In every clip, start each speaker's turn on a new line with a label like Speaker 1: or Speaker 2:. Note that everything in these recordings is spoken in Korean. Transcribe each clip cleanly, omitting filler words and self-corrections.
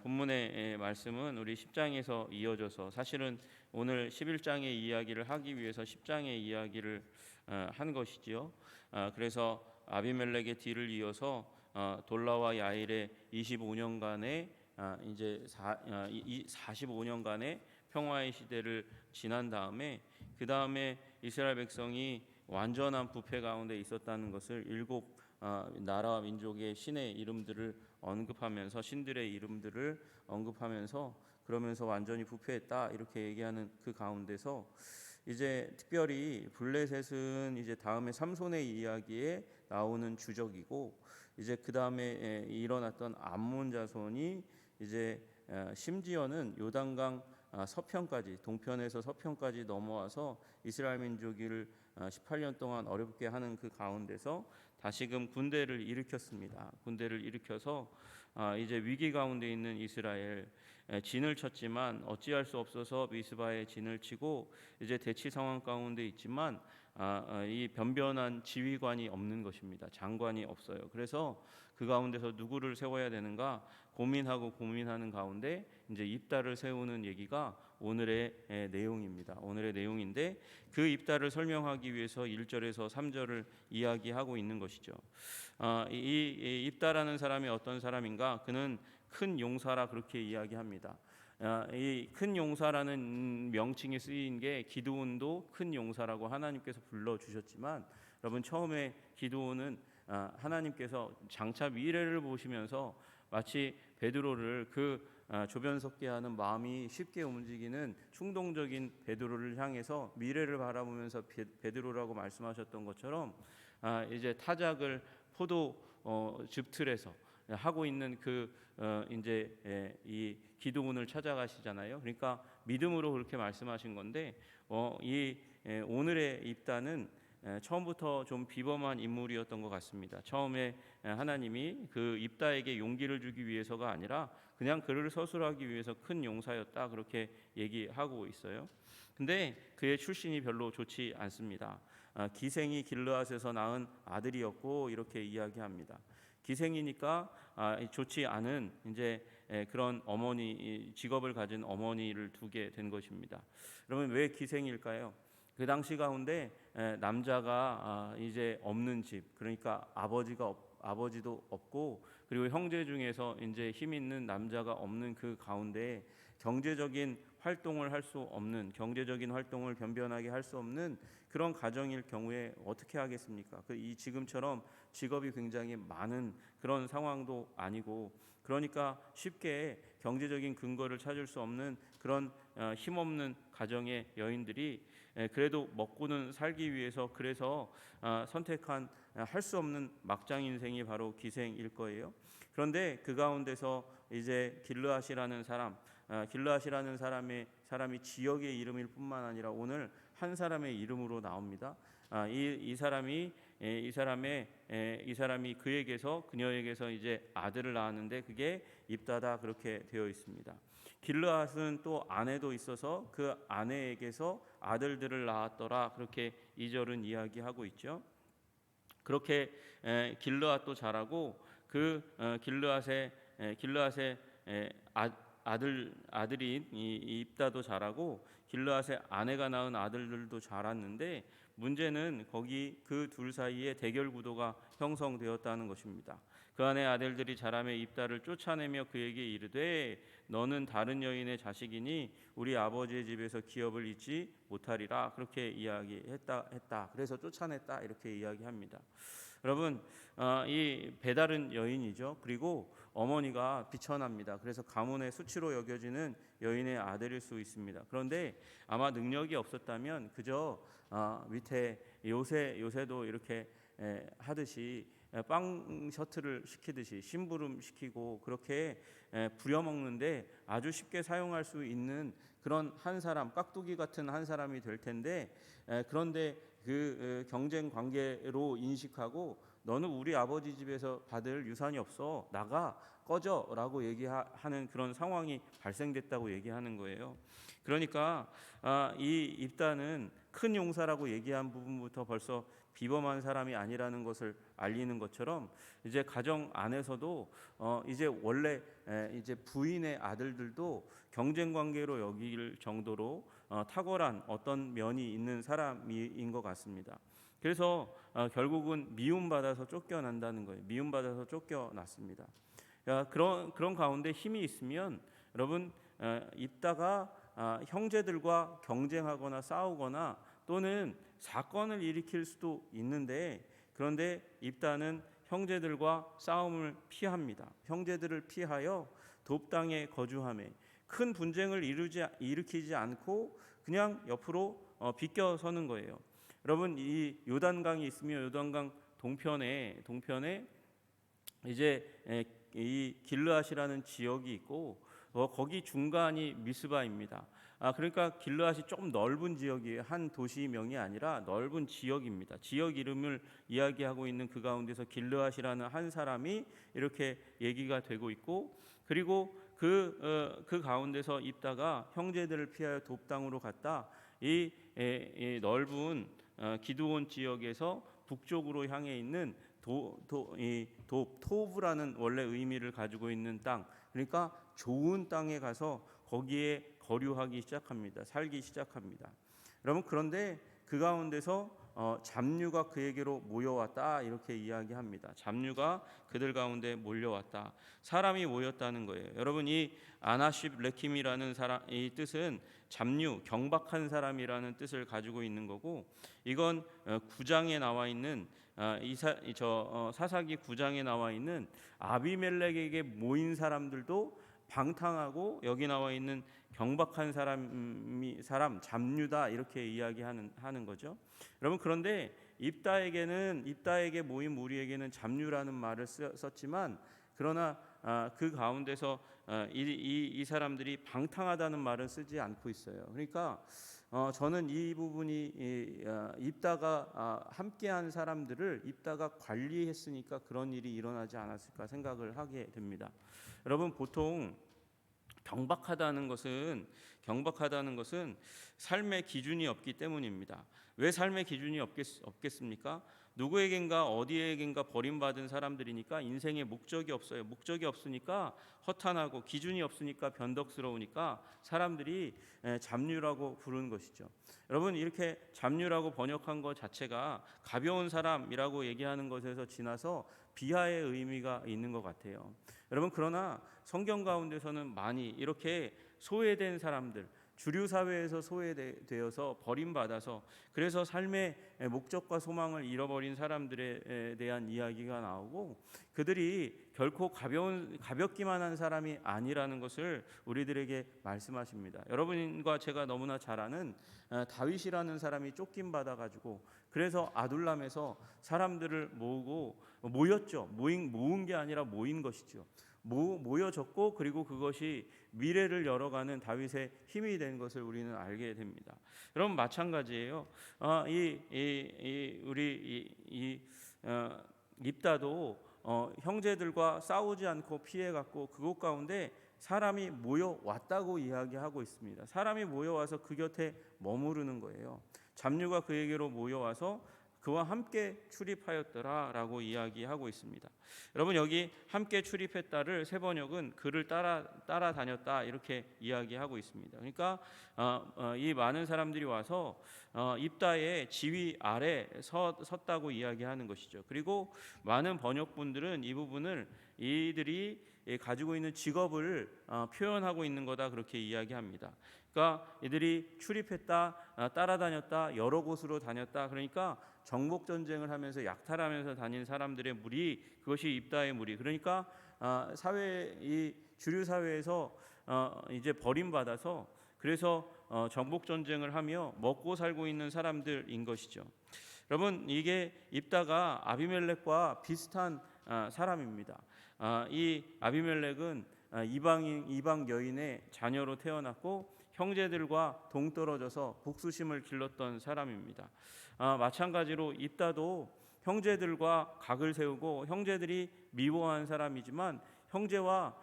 Speaker 1: 본문의 말씀은 우리 10장에서 이어져서 사실은 오늘 11장의 이야기를 하기 위해서 10장의 이야기를 한 것이지요. 그래서 아비멜렉의 뒤를 이어서 돌라와 야일의 25년간의 이제 45년간의 평화의 시대를 지난 다음에 그 다음에 이스라엘 백성이 완전한 부패 가운데 있었다는 것을 일곱 나라와 민족의 신의 이름들을 언급하면서 신들의 이름들을 언급하면서 그러면서 완전히 부패했다 이렇게 얘기하는 그 가운데서 이제 특별히 블레셋은 이제 다음에 삼손의 이야기에 나오는 주적이고 이제 그 다음에 일어났던 암몬 자손이 이제 심지어는 요단강 서편까지 동편에서 서편까지 넘어와서 이스라엘 민족을 18년 동안 어렵게 하는 그 가운데서 다시금 군대를 일으켰습니다. 군대를 일으켜서 이제 위기 가운데 있는 이스라엘 진을 쳤지만 어찌할 수 없어서 미스바에 진을 치고 이제 대치 상황 가운데 있지만 이 변변한 지휘관이 없는 것입니다. 장관이 없어요. 그래서 그 가운데서 누구를 세워야 되는가 고민하는 가운데 이제 입다를 세우는 얘기가 오늘의 내용입니다. 오늘의 내용인데 그 입다를 설명하기 위해서 1절에서 3절을 이야기하고 있는 것이죠. 이 입다라는 사람이 어떤 사람인가? 그는 큰 용사라 그렇게 이야기합니다. 이 큰 용사라는 명칭이 쓰인 게 기드온도 큰 용사라고 하나님께서 불러주셨지만 여러분 처음에 기드온은 하나님께서 장차 미래를 보시면서 마치 베드로를 그 조변석계 하는 마음이 쉽게 움직이는 충동적인 베드로를 향해서 미래를 바라보면서 베드로라고 말씀하셨던 것처럼 이제 타작을 포도 즙틀에서 하고 있는 그 이제 이 기드온을 찾아가시잖아요. 그러니까 믿음으로 그렇게 말씀하신 건데 이 오늘의 입다는 처음부터 좀 비범한 인물이었던 것 같습니다. 처음에 하나님이 그 입다에게 용기를 주기 위해서가 아니라 그냥 그를 서술하기 위해서 큰 용사였다 그렇게 얘기하고 있어요. 근데 그의 출신이 별로 좋지 않습니다. 기생이 길르앗에서 낳은 아들이었고 이렇게 이야기합니다. 기생이니까 좋지 않은 이제 그런 어머니 직업을 가진 어머니를 두게 된 것입니다. 그러면 왜 기생일까요? 그 당시 가운데 남자가 이제 없는 집, 그러니까 아버지도 없고 그리고 형제 중에서 이제 힘 있는 남자가 없는 그 가운데 경제적인 활동을 할 수 없는 경제적인 활동을 변변하게 할 수 없는 그런 가정일 경우에 어떻게 하겠습니까? 이 지금처럼 직업이 굉장히 많은 그런 상황도 아니고 그러니까 쉽게 경제적인 근거를 찾을 수 없는 그런 힘없는 가정의 여인들이 그래도 먹고는 살기 위해서 그래서 선택한 할 수 없는 막장 인생이 바로 기생일 거예요. 그런데 그 가운데서 이제 길르앗이라는 사람이 지역의 이름일 뿐만 아니라 오늘 한 사람의 이름으로 나옵니다. 이 사람이 그녀에게서 이제 아들을 낳았는데 그게 입다다 그렇게 되어 있습니다. 길르앗은 또 아내도 있어서 그 아내에게서 아들들을 낳았더라 그렇게 2절은 이야기하고 있죠. 그렇게 길르앗도 자라고 그 길르앗의 아들인 이 입다도 자라고 길르앗의 아내가 낳은 아들들도 자랐는데 문제는 거기 그 둘 사이에 대결 구도가 형성되었다는 것입니다. 그 아내 아들들이 자라매 입다를 쫓아내며 그에게 이르되 너는 다른 여인의 자식이니 우리 아버지의 집에서 기업을 잊지 못하리라 그렇게 이야기했다. 그래서 쫓아냈다 이렇게 이야기합니다. 여러분 이 배다른 여인이죠. 그리고 어머니가 비천합니다. 그래서 가문의 수치로 여겨지는 여인의 아들일 수 있습니다. 그런데 아마 능력이 없었다면 그저 밑에 요새도 이렇게 하듯이 빵 셔틀을 시키듯이 심부름 시키고 그렇게 부려먹는데 아주 쉽게 사용할 수 있는 그런 한 사람, 깍두기 같은 한 사람이 될 텐데 그런데 그 경쟁 관계로 인식하고 너는 우리 아버지 집에서 받을 유산이 없어 나가 꺼져라고 얘기하는 그런 상황이 발생됐다고 얘기하는 거예요. 그러니까 이 입다는 큰 용사라고 얘기한 부분부터 벌써 비범한 사람이 아니라는 것을 알리는 것처럼 이제 가정 안에서도 이제 원래 이제 부인의 아들들도 경쟁 관계로 여길 정도로 탁월한 어떤 면이 있는 사람인 것 같습니다. 그래서 결국은 미움받아서 쫓겨난다는 거예요. 미움받아서 쫓겨났습니다. 그런 가운데 힘이 있으면 여러분 입다가 형제들과 경쟁하거나 싸우거나 또는 사건을 일으킬 수도 있는데, 그런데 입다는 형제들과 싸움을 피합니다. 형제들을 피하여 돕당에 거주하며 큰 분쟁을 일으키지 않고 그냥 옆으로 비껴서는 거예요. 여러분 이 요단강이 있으며 요단강 동편에 이제 이 길르앗이라는 지역이 있고 거기 중간이 미스바입니다. 그러니까 길르앗이 좀 넓은 지역이에요. 한 도시명이 아니라 넓은 지역입니다. 지역 이름을 이야기하고 있는 그 가운데서 길르앗이라는 한 사람이 이렇게 얘기가 되고 있고, 그리고 그 가운데서 입다가 형제들을 피하여 돕당으로 갔다. 이 넓은 기드온 지역에서 북쪽으로 향해 있는 토브라는 원래 의미를 가지고 있는 땅, 그러니까 좋은 땅에 가서 거기에 거류하기 시작합니다. 살기 시작합니다. 여러분 그런데 그 가운데서 잡류가 그에게로 모여왔다 이렇게 이야기합니다. 잡류가 그들 가운데 몰려왔다. 사람이 모였다는 거예요. 여러분 이 아나십 레킴이라는 이 뜻은 잡류, 경박한 사람이라는 뜻을 가지고 있는 거고, 이건 9장에 나와 있는 사사기 9장에 나와 있는 아비멜렉에게 모인 사람들도 방탕하고 여기 나와 있는 경박한 사람 잡류다 이렇게 이야기하는 거죠. 여러분 그런데 입다에게 모인 무리에게는 잡류라는 말을 썼지만, 그러나 그 가운데서 이 사람들이 방탕하다는 말은 쓰지 않고 있어요. 그러니까 저는 이 부분이 입다가 함께한 사람들을 입다가 관리했으니까 그런 일이 일어나지 않았을까 생각을 하게 됩니다. 여러분 보통 경박하다는 것은 삶의 기준이 없기 때문입니다. 왜 삶의 기준이 없겠습니까? 누구에겐가 어디에겐가 버림받은 사람들이니까 인생에 목적이 없어요. 목적이 없으니까 허탄하고 기준이 없으니까 변덕스러우니까 사람들이 잡류라고 부르는 것이죠. 여러분 이렇게 잡류라고 번역한 것 자체가 가벼운 사람이라고 얘기하는 것에서 지나서 비하의 의미가 있는 것 같아요. 여러분 그러나 성경 가운데서는 많이 이렇게 소외된 사람들, 주류 사회에서 소외되어서 버림받아서 그래서 삶의 목적과 소망을 잃어버린 사람들에 대한 이야기가 나오고, 그들이 결코 가볍기만 한 사람이 아니라는 것을 우리들에게 말씀하십니다. 여러분과 제가 너무나 잘 아는 다윗이라는 사람이 쫓김받아 가지고 그래서 아둘람에서 사람들을 모였죠. 모은 게 아니라 모인 것이죠. 모여졌고 그리고 그것이 미래를 열어가는 다윗의 힘이 된 것을 우리는 알게 됩니다. 여러분 마찬가지예요. 입다도 형제들과 싸우지 않고 피해갔고 그곳 가운데 사람이 모여왔다고 이야기하고 있습니다. 사람이 모여와서 그 곁에 머무르는 거예요. 잡류가 그에게로 모여와서 그와 함께 출입하였더라라고 이야기하고 있습니다. 여러분 여기 함께 출입했다를 세번역은 그를 따라다녔다 이렇게 이야기하고 있습니다. 그러니까 이 많은 사람들이 와서 입다의 지휘 아래 섰다고 이야기하는 것이죠. 그리고 많은 번역분들은 이 부분을 이들이 가지고 있는 직업을 표현하고 있는 거다 그렇게 이야기합니다. 그러니까 이들이 출입했다, 따라다녔다, 여러 곳으로 다녔다. 그러니까 정복 전쟁을 하면서 약탈하면서 다닌 사람들의 무리, 그것이 입다의 무리. 그러니까 이 주류 사회에서 이제 버림받아서 그래서 정복 전쟁을 하며 먹고 살고 있는 사람들인 것이죠. 여러분 이게 입다가 아비멜렉과 비슷한 사람입니다. 이 아비멜렉은 이방 여인의 자녀로 태어났고 형제들과 동떨어져서 복수심을 길렀던 사람입니다. 마찬가지로 입다도 형제들과 각을 세우고 형제들이 미워한 사람이지만 형제와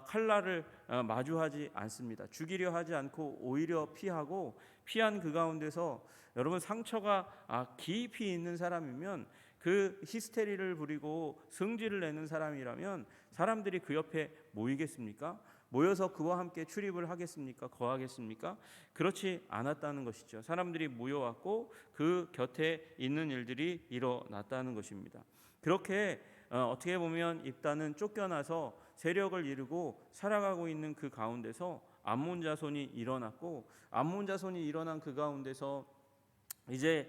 Speaker 1: 칼날을 마주하지 않습니다. 죽이려 하지 않고 오히려 피하고, 피한 그 가운데서 여러분 상처가 깊이 있는 사람이면, 그 히스테리를 부리고 성질을 내는 사람이라면 사람들이 그 옆에 모이겠습니까? 모여서 그와 함께 출입을 하겠습니까? 거하겠습니까? 그렇지 않았다는 것이죠. 사람들이 모여왔고 그 곁에 있는 일들이 일어났다는 것입니다. 그렇게 어떻게 보면 입다는 쫓겨나서 세력을 이루고 살아가고 있는 그 가운데서 암몬 자손이 일어났고, 암몬 자손이 일어난 그 가운데서 이제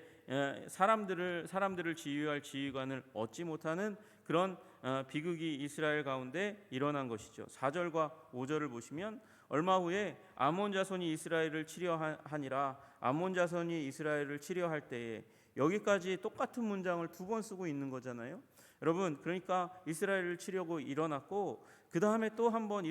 Speaker 1: 사람들을 지휘할 지휘관을 얻지 못하는 그런 비극이 이스라엘 가운데 일어난 것이죠. 4절과 5절을 보시면, 얼마 후에 아몬 자손이 이스라엘을 치려하니라. 아몬 자손이 이스라엘을 치려할 때에, 여기까지 똑같은 문장을 두 번 쓰고 있는 거잖아요. 여러분, 그러니까 이스라엘을 치려고 일어났고, 그 다음에 또 한 번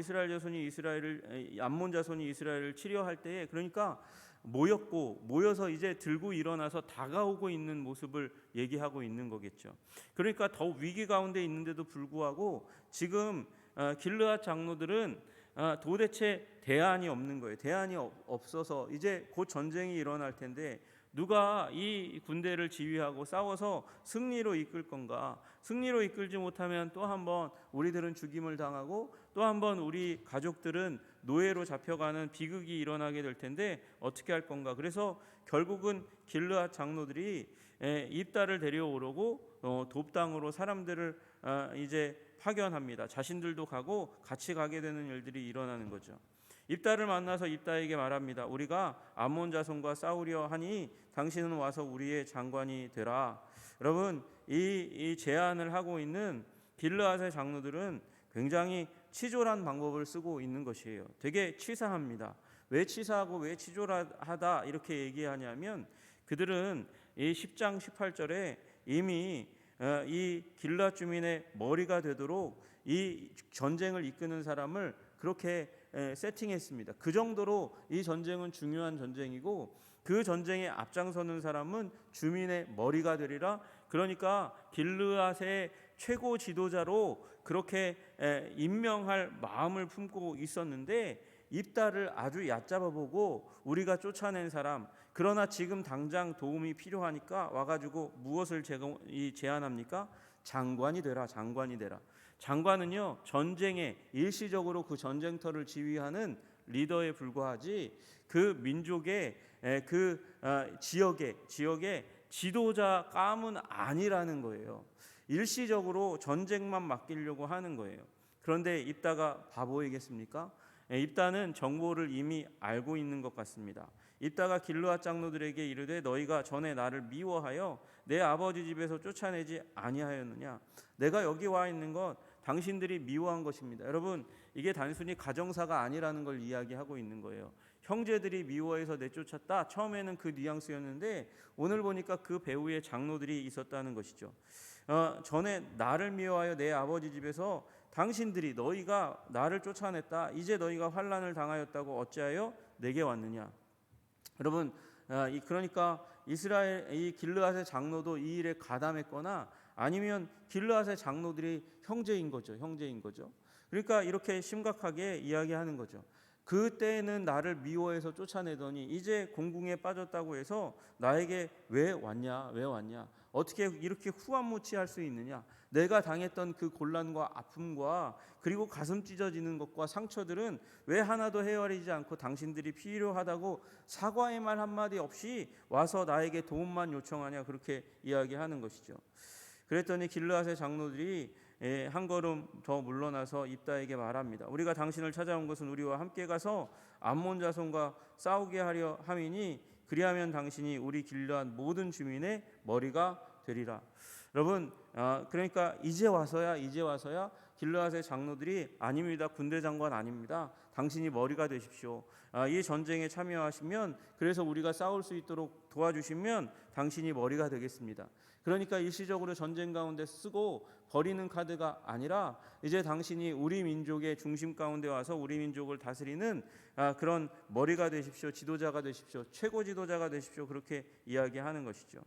Speaker 1: 암몬 자손이 이스라엘을 치려할 때에, 그러니까 모여서 이제 들고 일어나서 다가오고 있는 모습을 얘기하고 있는 거겠죠. 그러니까 더 위기 가운데 있는데도 불구하고 지금 길르앗 장로들은 도대체 대안이 없는 거예요. 대안이 없어서 이제 곧 전쟁이 일어날 텐데 누가 이 군대를 지휘하고 싸워서 승리로 이끌 건가? 승리로 이끌지 못하면 또 한번 우리들은 죽임을 당하고, 또 한번 우리 가족들은 노예로 잡혀가는 비극이 일어나게 될 텐데 어떻게 할 건가? 그래서 결국은 길르앗 장로들이 입다를 데려오려고 돕당으로 사람들을 이제 파견합니다. 자신들도 가고 같이 가게 되는 일들이 일어나는 거죠. 입다를 만나서 입다에게 말합니다. 우리가 암몬 자손과 싸우려 하니 당신은 와서 우리의 장관이 되라. 여러분, 이 제안을 하고 있는 길르앗의 장로들은 굉장히 치졸한 방법을 쓰고 있는 것이에요. 되게 치사합니다. 왜 치사하고 왜 치졸하다 이렇게 얘기하냐면, 그들은 이 10장 18절에 이미 이 길르앗 주민의 머리가 되도록 이 전쟁을 이끄는 사람을 그렇게 세팅했습니다. 그 정도로 이 전쟁은 중요한 전쟁이고, 그 전쟁에 앞장서는 사람은 주민의 머리가 되리라. 그러니까 길르앗의 최고 지도자로 그렇게 임명할 마음을 품고 있었는데, 입다를 아주 얕잡아 보고 우리가 쫓아낸 사람, 그러나 지금 당장 도움이 필요하니까 와가지고 무엇을 제안합니까? 장관이 되라. 장관이 되라. 장관은요, 전쟁에 일시적으로 그 전쟁터를 지휘하는 리더에 불과하지, 그 민족의 그 지역의 지도자감은 아니라는 거예요. 일시적으로 전쟁만 맡기려고 하는 거예요. 그런데 입다가 바보이겠습니까? 입다는 정보를 이미 알고 있는 것 같습니다. 입다가 길르앗 장로들에게 이르되, 너희가 전에 나를 미워하여 내 아버지 집에서 쫓아내지 아니하였느냐? 내가 여기 와 있는 것 당신들이 미워한 것입니다. 여러분, 이게 단순히 가정사가 아니라는 걸 이야기하고 있는 거예요. 형제들이 미워해서 내쫓았다. 처음에는 그 뉘앙스였는데 오늘 보니까 그 배후에 장로들이 있었다는 것이죠. 전에 나를 미워하여 내 아버지 집에서 당신들이, 너희가 나를 쫓아냈다. 이제 너희가 환난을 당하였다고 어찌하여 내게 왔느냐? 여러분, 그러니까 이 길르앗의 장로도 이 일에 가담했거나, 아니면 길르앗의 장로들이 형제인 거죠. 그러니까 이렇게 심각하게 이야기하는 거죠. 그때는 나를 미워해서 쫓아내더니 이제 공궁에 빠졌다고 해서 나에게 왜 왔냐? 어떻게 이렇게 후한무치할 수 있느냐? 내가 당했던 그 곤란과 아픔과 그리고 가슴 찢어지는 것과 상처들은 왜 하나도 헤아리지 않고 당신들이 필요하다고 사과의 말 한마디 없이 와서 나에게 도움만 요청하냐? 그렇게 이야기하는 것이죠. 그랬더니 길르앗의 장로들이 한 걸음 더 물러나서 입다에게 말합니다. 우리가 당신을 찾아온 것은 우리와 함께 가서 암몬 자손과 싸우게 하려 함이니, 그리하면 당신이 우리 길르앗 모든 주민의 머리가 되리라. 여러분, 그러니까 이제 와서야 길르앗의 장로들이, 아닙니다, 군대 장관 아닙니다, 당신이 머리가 되십시오. 이 전쟁에 참여하시면, 그래서 우리가 싸울 수 있도록 도와주시면 당신이 머리가 되겠습니다. 그러니까 일시적으로 전쟁 가운데 쓰고 버리는 카드가 아니라, 이제 당신이 우리 민족의 중심 가운데 와서 우리 민족을 다스리는 그런 머리가 되십시오. 지도자가 되십시오. 최고 지도자가 되십시오. 그렇게 이야기하는 것이죠.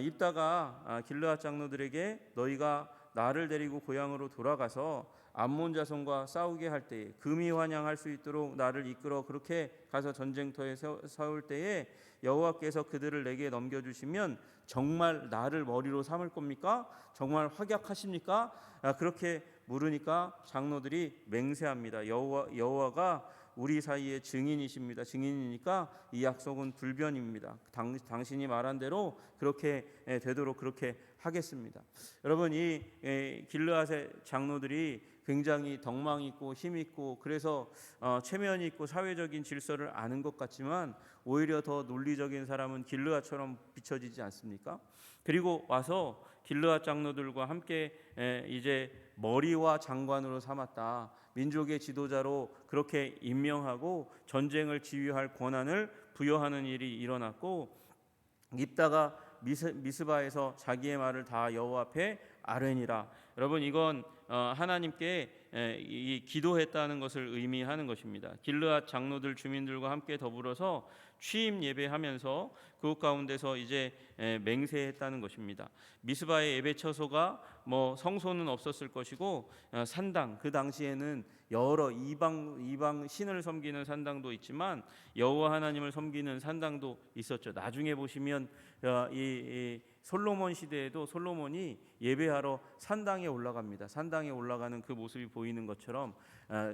Speaker 1: 입다가 길르앗 장로들에게 너희가 나를 데리고 고향으로 돌아가서 암몬 자손과 싸우게 할 때에 금이 환영할 수 있도록 나를 이끌어 그렇게 가서 전쟁터에 세울 때에 여호와께서 그들을 내게 넘겨주시면 정말 나를 머리로 삼을 겁니까? 정말 확약하십니까? 그렇게 물으니까 장로들이 맹세합니다. 여호와가 우리 사이의 증인이십니다. 증인이니까 이 약속은 불변입니다. 당신이 말한 대로 그렇게 되도록 그렇게 하겠습니다. 여러분, 이 길르앗의 장로들이 굉장히 덕망 있고 힘 있고 그래서 체면 있고 사회적인 질서를 아는 것 같지만 오히려 더 논리적인 사람은 길르앗처럼 비춰지지 않습니까? 그리고 와서 길르앗 장로들과 함께 이제 머리와 장관으로 삼았다. 민족의 지도자로 그렇게 임명하고 전쟁을 지휘할 권한을 부여하는 일이 일어났고, 입다가 미스바에서 자기의 말을 다 여호와 앞에 아뢰니라. 여러분, 이건 하나님께 이 기도했다는 것을 의미하는 것입니다. 길르앗 장로들 주민들과 함께 더불어서 취임 예배하면서 그곳 가운데서 이제 맹세했다는 것입니다. 미스바의 예배 처소가 뭐 성소는 없었을 것이고 산당, 그 당시에는 여러 이방 신을 섬기는 산당도 있지만 여호와 하나님을 섬기는 산당도 있었죠. 나중에 보시면 이 솔로몬 시대에도 솔로몬이 예배하러 산당에 올라갑니다. 산당에 올라가는 그 모습이 보이는 것처럼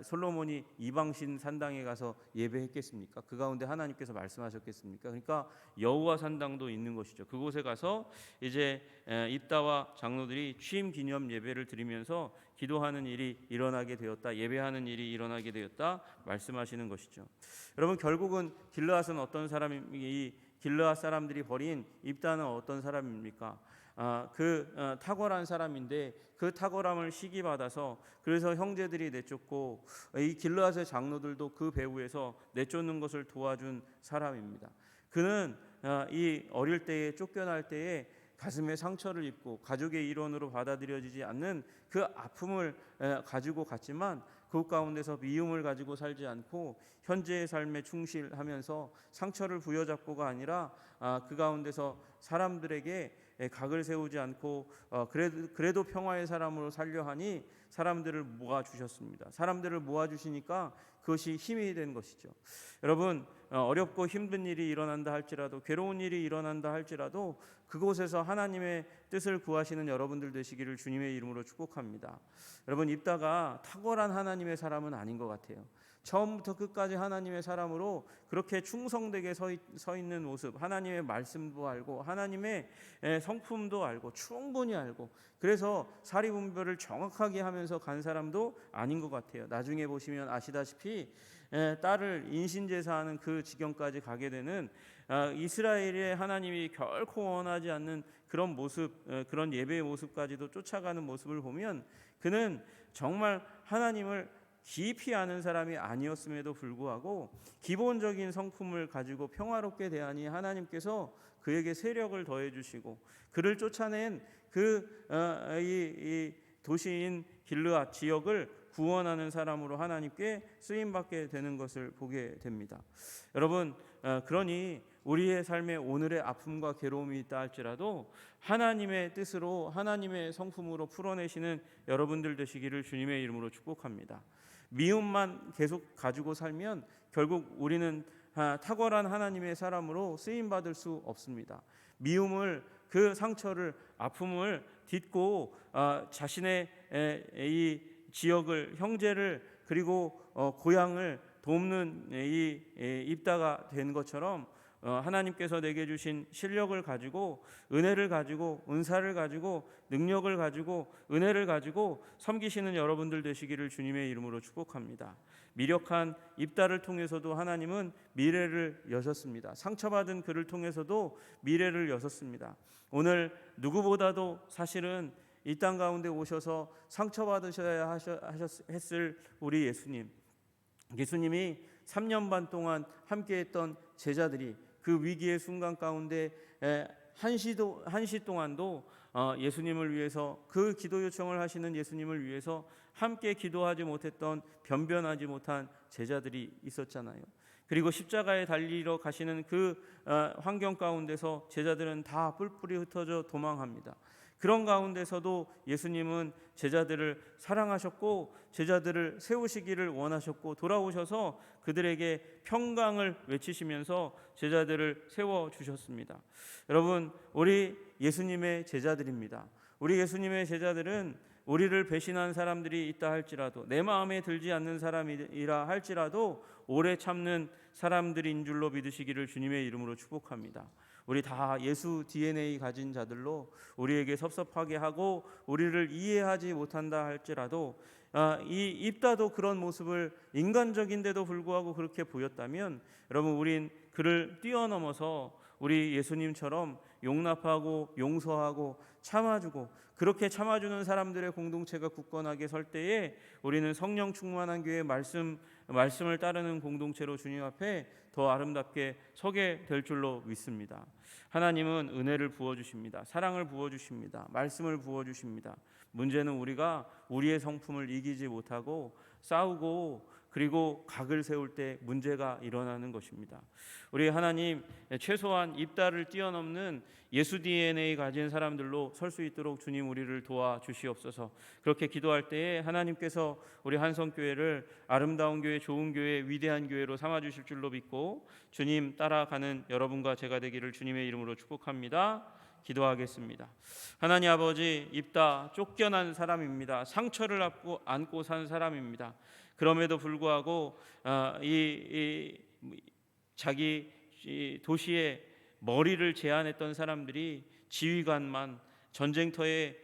Speaker 1: 솔로몬이 이방신 산당에 가서 예배했겠습니까? 그 가운데 하나님께서 말씀하셨겠습니까? 그러니까 여호와 산당도 있는 것이죠. 그곳에 가서 이제 입다와 장로들이 취임 기념 예배를 드리면서 기도하는 일이 일어나게 되었다, 예배하는 일이 일어나게 되었다 말씀하시는 것이죠. 여러분, 결국은 길르앗은 어떤 사람이, 길르앗 사람들이 버린 입다는 어떤 사람입니까? 탁월한 사람인데 그 탁월함을 시기받아서 그래서 형제들이 내쫓고 이 길르앗의 장로들도 그 배후에서 내쫓는 것을 도와준 사람입니다. 그는 이 어릴 때에 쫓겨날 때에 가슴에 상처를 입고 가족의 일원으로 받아들여지지 않는 그 아픔을 가지고 갔지만 그 가운데서 미움을 가지고 살지 않고 현재의 삶에 충실하면서 상처를 부여잡고가 아니라 그 가운데서 사람들에게 각을 세우지 않고 그래도 평화의 사람으로 살려 하니 사람들을 모아주셨습니다. 사람들을 모아주시니까 그것이 힘이 된 것이죠. 여러분, 어렵고 힘든 일이 일어난다 할지라도, 괴로운 일이 일어난다 할지라도 그곳에서 하나님의 뜻을 구하시는 여러분들 되시기를 주님의 이름으로 축복합니다. 여러분, 입다가 탁월한 하나님의 사람은 아닌 것 같아요. 처음부터 끝까지 하나님의 사람으로 그렇게 충성되게 서 있는 모습, 하나님의 말씀도 알고 하나님의 성품도 알고 충분히 알고 그래서 사리분별을 정확하게 하면서 간 사람도 아닌 것 같아요. 나중에 보시면 아시다시피 딸을 인신제사하는 그 지경까지 가게 되는 이스라엘의 하나님이 결코 원하지 않는 그런 모습, 그런 예배의 모습까지도 쫓아가는 모습을 보면 그는 정말 하나님을 깊이 아는 사람이 아니었음에도 불구하고 기본적인 성품을 가지고 평화롭게 대하니 하나님께서 그에게 세력을 더해 주시고 그를 쫓아낸 이 도시인 길르앗 지역을 구원하는 사람으로 하나님께 쓰임 받게 되는 것을 보게 됩니다. 여러분, 그러니 우리의 삶에 오늘의 아픔과 괴로움이 있다 할지라도 하나님의 뜻으로 하나님의 성품으로 풀어내시는 여러분들 되시기를 주님의 이름으로 축복합니다. 미움만 계속 가지고 살면 결국 우리는 탁월한 하나님의 사람으로 쓰임 받을 수 없습니다. 미움을, 그 상처를, 아픔을 딛고 자신의 이 지역을, 형제를 그리고 고향을 돕는 이 입다가 된 것처럼 하나님께서 내게 주신 실력을 가지고, 은혜를 가지고, 은사를 가지고, 능력을 가지고, 은혜를 가지고 섬기시는 여러분들 되시기를 주님의 이름으로 축복합니다. 미력한 입다를 통해서도 하나님은 미래를 여셨습니다. 상처받은 그를 통해서도 미래를 여셨습니다. 오늘 누구보다도 사실은 이 땅 가운데 오셔서 상처받으셔야 했을 우리 예수님이 3년 반 동안 함께했던 제자들이 그 위기의 순간 가운데 한시 동안도 예수님을 위해서, 그 기도 요청을 하시는 예수님을 위해서 함께 기도하지 못했던, 변변하지 못한 제자들이 있었잖아요. 그리고 십자가에 달리러 가시는 그 환경 가운데서 제자들은 다 뿔뿔이 흩어져 도망합니다. 그런 가운데서도 예수님은 제자들을 사랑하셨고 제자들을 세우시기를 원하셨고 돌아오셔서 그들에게 평강을 외치시면서 제자들을 세워주셨습니다. 여러분, 우리 예수님의 제자들입니다. 우리 예수님의 제자들은 우리를 배신한 사람들이 있다 할지라도, 내 마음에 들지 않는 사람이라 할지라도 오래 참는 사람들인 줄로 믿으시기를 주님의 이름으로 축복합니다. 우리 다 예수 DNA 가진 자들로 우리에게 섭섭하게 하고 우리를 이해하지 못한다 할지라도 이 입다도 그런 모습을 인간적인데도 불구하고 그렇게 보였다면 여러분, 우린 그를 뛰어넘어서 우리 예수님처럼 용납하고 용서하고 참아주고, 그렇게 참아주는 사람들의 공동체가 굳건하게 설 때에 우리는 성령 충만한 교회, 말씀을 따르는 공동체로 주님 앞에 더 아름답게 서게 될 줄로 믿습니다. 하나님은 은혜를 부어주십니다. 사랑을 부어주십니다. 말씀을 부어주십니다. 문제는 우리가 우리의 성품을 이기지 못하고 싸우고 그리고 각을 세울 때 문제가 일어나는 것입니다. 우리 하나님, 최소한 입다를 뛰어넘는 예수 DNA 가진 사람들로 설 수 있도록 주님 우리를 도와주시옵소서. 그렇게 기도할 때에 하나님께서 우리 한성교회를 아름다운 교회, 좋은 교회, 위대한 교회로 삼아주실 줄로 믿고 주님 따라가는 여러분과 제가 되기를 주님의 이름으로 축복합니다. 기도하겠습니다. 하나님 아버지, 입다 쫓겨난 사람입니다. 상처를 안고 산 사람입니다. 그럼에도 불구하고 자기 도시의 머리를 제한했던 사람들이 지휘관만, 전쟁터에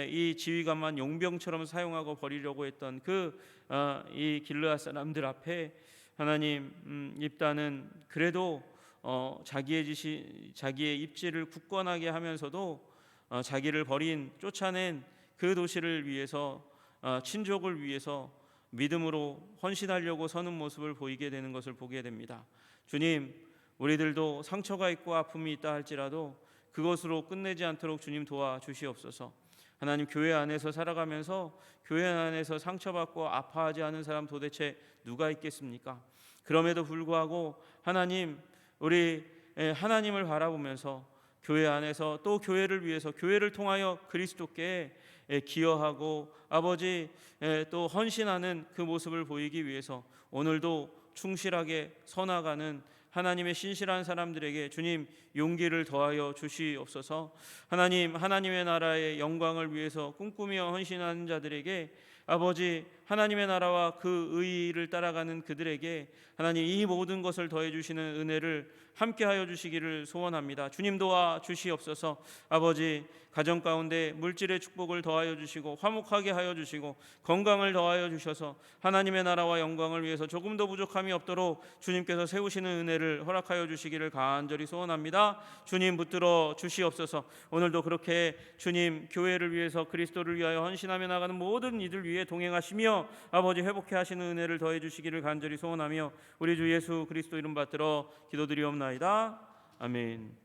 Speaker 1: 이 지휘관만 용병처럼 사용하고 버리려고 했던 이 길르앗 사람들 앞에 하나님, 입다는 그래도 자기의 입지를 굳건하게 하면서도 자기를 쫓아낸 그 도시를 위해서, 친족을 위해서 믿음으로 헌신하려고 서는 모습을 보이게 되는 것을 보게 됩니다. 주님, 우리들도 상처가 있고 아픔이 있다 할지라도 그것으로 끝내지 않도록 주님 도와주시옵소서. 하나님, 교회 안에서 살아가면서 교회 안에서 상처받고 아파하지 않은 사람 도대체 누가 있겠습니까? 그럼에도 불구하고 하나님, 우리 하나님을 바라보면서 교회 안에서 또 교회를 위해서, 교회를 통하여 그리스도께 기여하고 아버지 또 헌신하는 그 모습을 보이기 위해서 오늘도 충실하게 서나가는 하나님의 신실한 사람들에게 주님 용기를 더하여 주시옵소서. 하나님, 하나님의 나라의 영광을 위해서 꿈꾸며 헌신하는 자들에게 아버지, 하나님의 나라와 그 의의를 따라가는 그들에게 하나님 이 모든 것을 더해 주시는 은혜를 함께하여 주시기를 소원합니다. 주님 도와 주시옵소서. 아버지, 가정 가운데 물질의 축복을 더하여 주시고 화목하게 하여 주시고 건강을 더하여 주셔서 하나님의 나라와 영광을 위해서 조금도 부족함이 없도록 주님께서 세우시는 은혜를 허락하여 주시기를 간절히 소원합니다. 주님 붙들어 주시옵소서. 오늘도 그렇게 주님 교회를 위해서, 그리스도를 위하여 헌신하며 나가는 모든 이들 위해 동행하시며 아버지 회복해 하시는 은혜를 더해 주시기를 간절히 소원하며 우리 주 예수 그리스도 이름 받들어 기도드리옵나이다. 아멘.